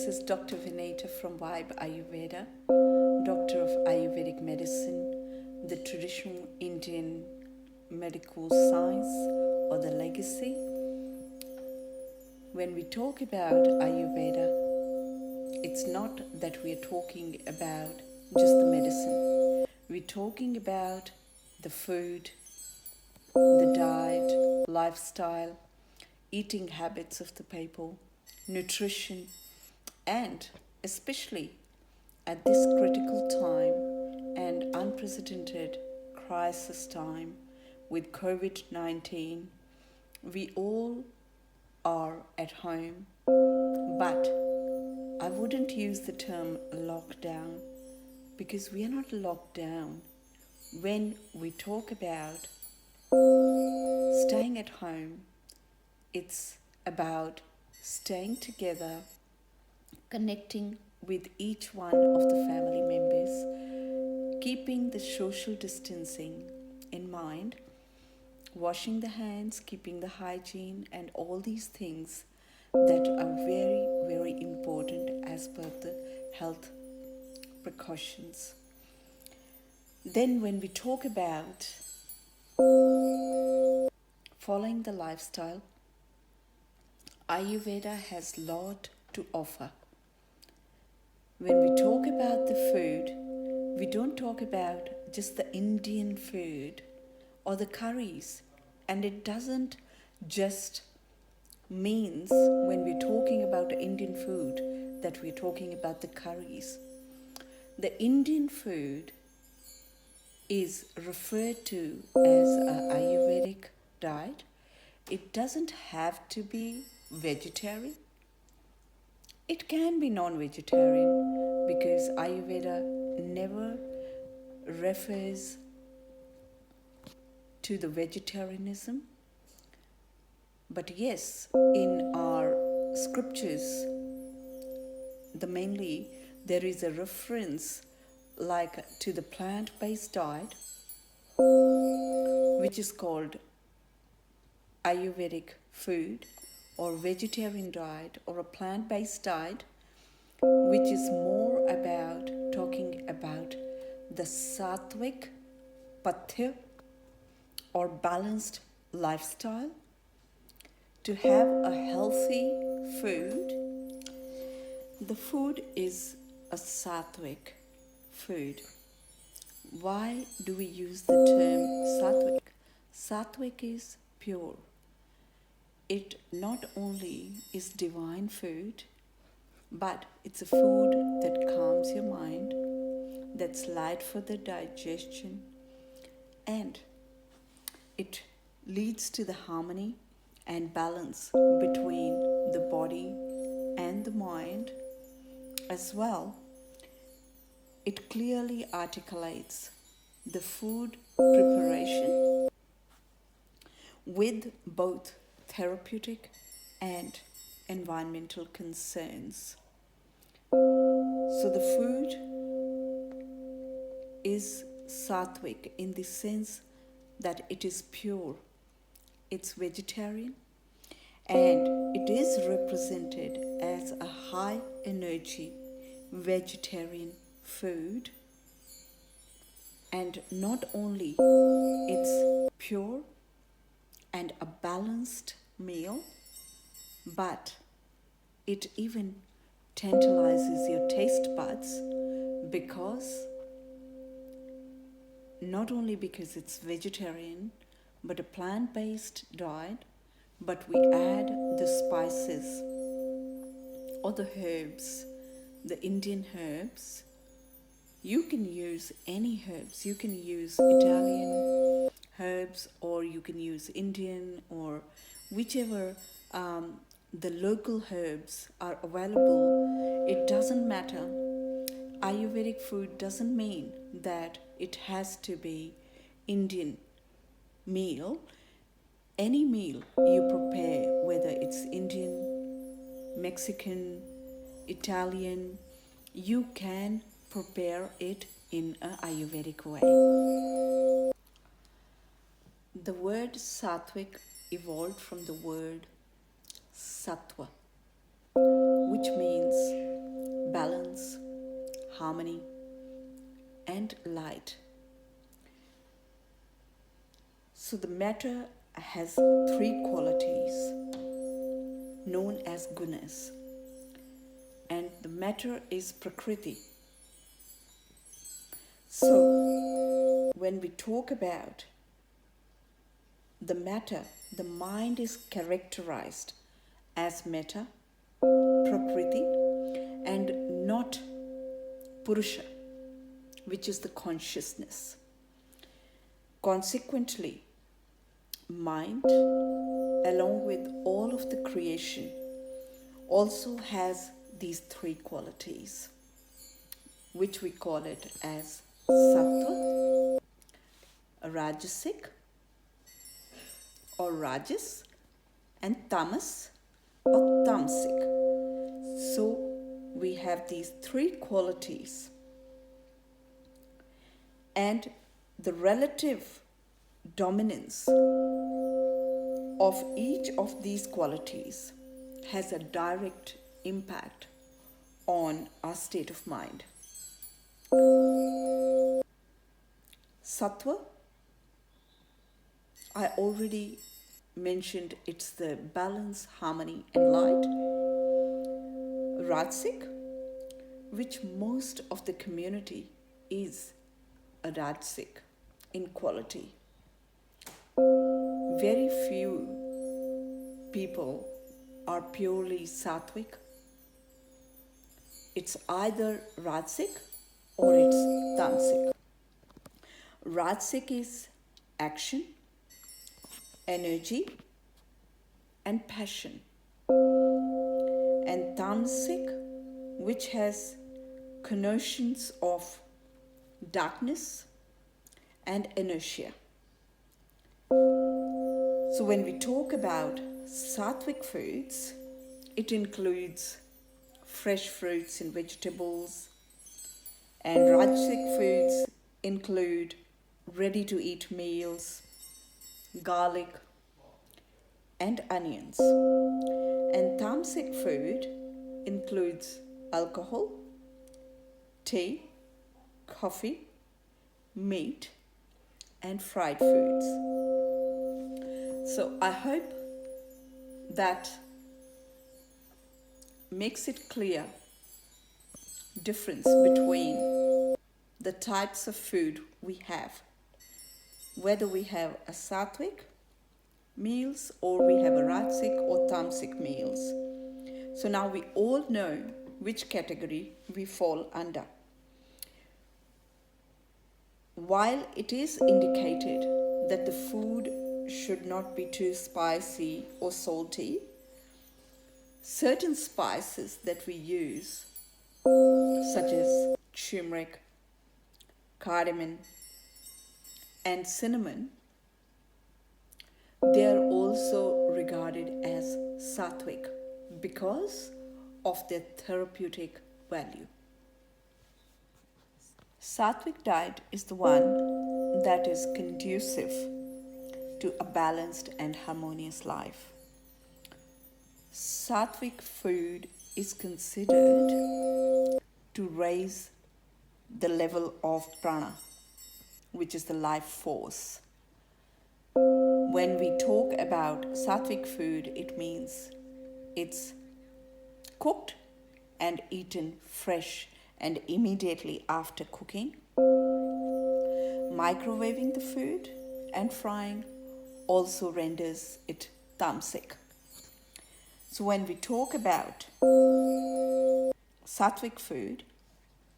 this is Dr. Vineta from Vibe Ayurveda, Doctor of Ayurvedic Medicine, the traditional Indian medical science or the legacy. When we talk about Ayurveda, it's not that we are talking about just the medicine. We're talking about the food, the diet, lifestyle, eating habits of the people, nutrition, and especially at this critical time and unprecedented crisis time with COVID-19, we all are at home, but I wouldn't use the term lockdown because we are not locked down. When we talk about staying at home, it's about staying together, connecting with each one of the family members, keeping the social distancing in mind, washing the hands, keeping the hygiene, and all these things that are very, very important as per the health precautions. Then when we talk about following the lifestyle, Ayurveda has a lot to offer. When we talk about the food, we don't talk about just the Indian food or the curries. And it doesn't just means when we're talking about Indian food that we're talking about the curries. The Indian food is referred to as an Ayurvedic diet. It doesn't have to be vegetarian. It can be non-vegetarian because Ayurveda never refers to the vegetarianism. But yes, in our scriptures, mainly there is a reference like to the plant-based diet, which is called Ayurvedic food or vegetarian diet or a plant-based diet, which is more about talking about the Sattvik, Pathya or balanced lifestyle. To have a healthy food, the food is a Sattvik food. Why do we use the term Sattvik? Sattvik is pure. It not only is divine food, but it's a food that calms your mind, that's light for the digestion, and it leads to the harmony and balance between the body and the mind as well. It clearly articulates the food preparation with both therapeutic and environmental concerns. So the food is Sattvik in the sense that it is pure, it's vegetarian, and it is represented as a high energy vegetarian food. And not only it's pure and a balanced meal, but it even tantalizes your taste buds because not only because it's vegetarian but a plant-based diet, but we add the spices or the herbs, the Indian herbs. You can use any herbs. You can use Italian herbs or you can use Indian or whichever the local herbs are available. It doesn't matter. Ayurvedic food doesn't mean that it has to be Indian meal. Any meal you prepare, whether it's Indian, Mexican, Italian, you can prepare it in an Ayurvedic way. The word Sattvik evolved from the word Sattva, which means balance, harmony, and light. So the matter has three qualities known as gunas, and the matter is Prakriti. So when we talk about the matter, the mind is characterized as metta, Prakriti, and not Purusha, which is the consciousness. Consequently, mind, along with all of the creation, also has these three qualities, which we call it as Sattva, Rajasic or Rajas, and Tamas or Tamasic. So we have these three qualities, and the relative dominance of each of these qualities has a direct impact on our state of mind. Sattva, I already mentioned, it's the balance, harmony, and light. Rajasic, which most of the community is a Rajasic in quality. Very few people are purely Sattvik. It's either Rajasic or it's Tamasic. Rajasic is action, energy, and passion. And Tamasic, which has connotations of darkness and inertia. So when we talk about Sattvik foods, it includes fresh fruits and vegetables, and Rajasic foods include ready-to-eat meals, garlic, and onions. And Tamasic food includes alcohol, tea, coffee, meat, and fried foods. So I hope that makes it clear difference between the types of food we have, whether we have a Sattvik meals or we have a Rajasic or Tamasic meals. So now we all know which category we fall under. While it is indicated that the food should not be too spicy or salty, certain spices that we use, such as turmeric, cardamom, and cinnamon, they are also regarded as Sattvik because of their therapeutic value. Sattvik diet is the one that is conducive to a balanced and harmonious life. Sattvik food is considered to raise the level of prana, which is the life force. When we talk about Sattvik food, it means it's cooked and eaten fresh and immediately after cooking. Microwaving the food and frying also renders it tamasic. So when we talk about Sattvik food,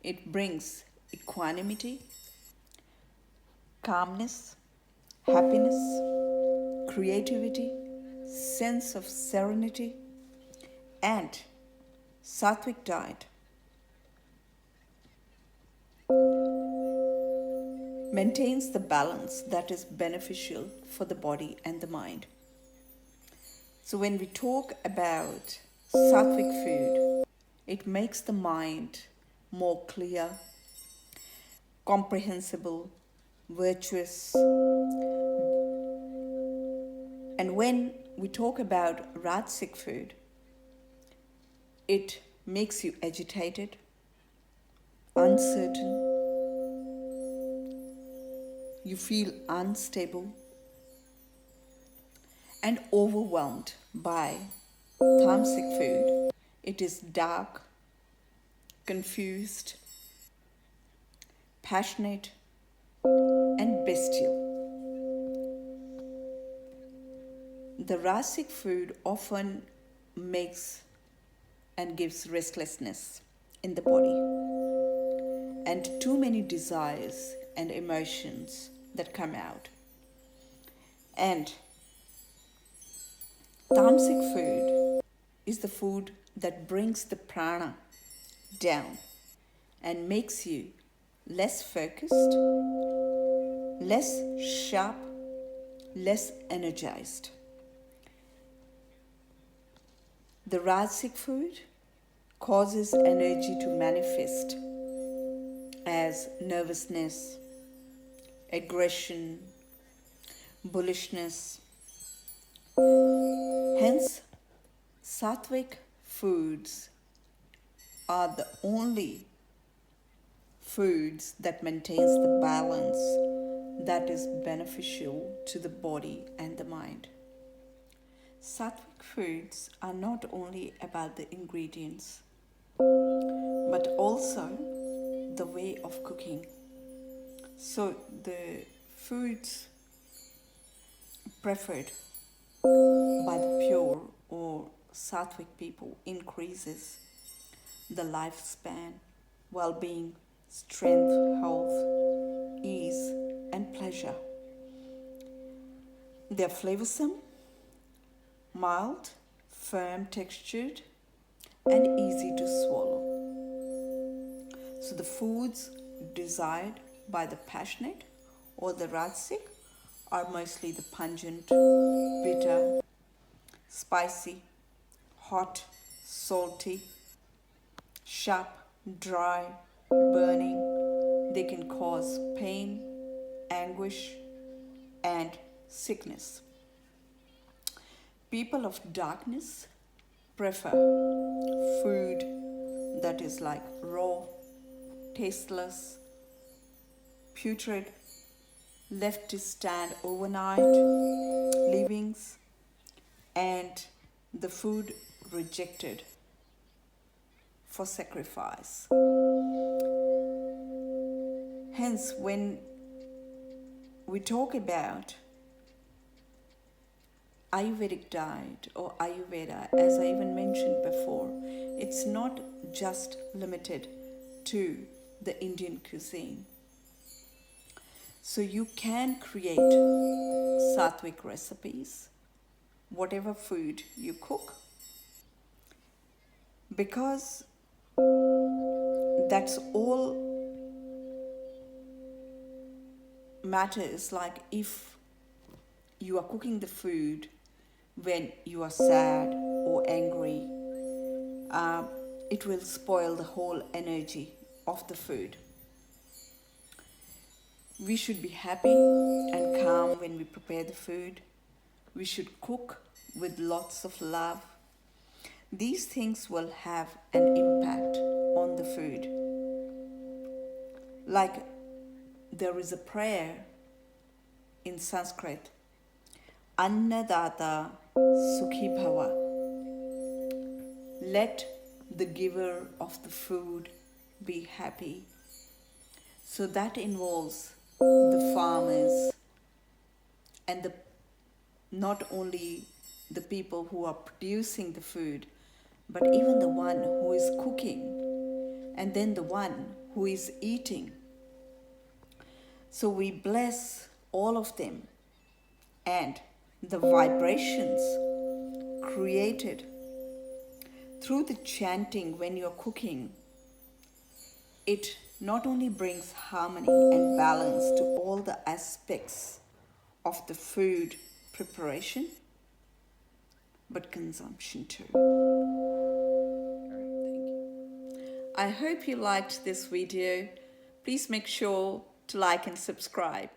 it brings equanimity, calmness, happiness, creativity, sense of serenity, and Sattvik diet maintains the balance that is beneficial for the body and the mind. So when we talk about Sattvik food, it makes the mind more clear, comprehensible, virtuous. And when we talk about Rajasic food, it makes you agitated, uncertain, you feel unstable and overwhelmed by tamasic food. It is dark, confused, passionate, and bestial. The rasic food often makes and gives restlessness in the body and too many desires and emotions that come out. And tamasic food is the food that brings the prana down and makes you less focused, less sharp, less energized. The rajasic food causes energy to manifest as nervousness, aggression, bullishness. Hence, Sattvik foods are the only foods that maintains the balance that is beneficial to the body and the mind. Sattvik foods are not only about the ingredients, but also the way of cooking. So the foods preferred by the pure or Sattvik people increases the lifespan, well-being, strength, health, ease, and pleasure. They're flavorsome, mild, firm textured, and easy to swallow. So the foods desired by the passionate or the rajasic are mostly the pungent, bitter, spicy, hot, salty, sharp, dry, burning. They can cause pain, anguish, and sickness. People of darkness prefer food that is like raw, tasteless, putrid, left to stand overnight, leavings, and the food rejected for sacrifice. Hence, when we talk about Ayurvedic diet or Ayurveda, as I even mentioned before, it's not just limited to the Indian cuisine. So you can create Sattvik recipes, whatever food you cook, because that's all matters. Like if you are cooking the food when you are sad or angry, it will spoil the whole energy of the food. We should be happy and calm when we prepare the food. We should cook with lots of love. These things will have an impact on the food. Like there is a prayer in Sanskrit, Annadata Sukhi Bhava. Let the giver of the food be happy. So that involves the farmers and not only the people who are producing the food, but even the one who is cooking, and then the one who is eating. So we bless all of them, and the vibrations created through the chanting when you're cooking, it not only brings harmony and balance to all the aspects of the food preparation, but consumption too. Thank you. I hope you liked this video. Please make sure to like and subscribe.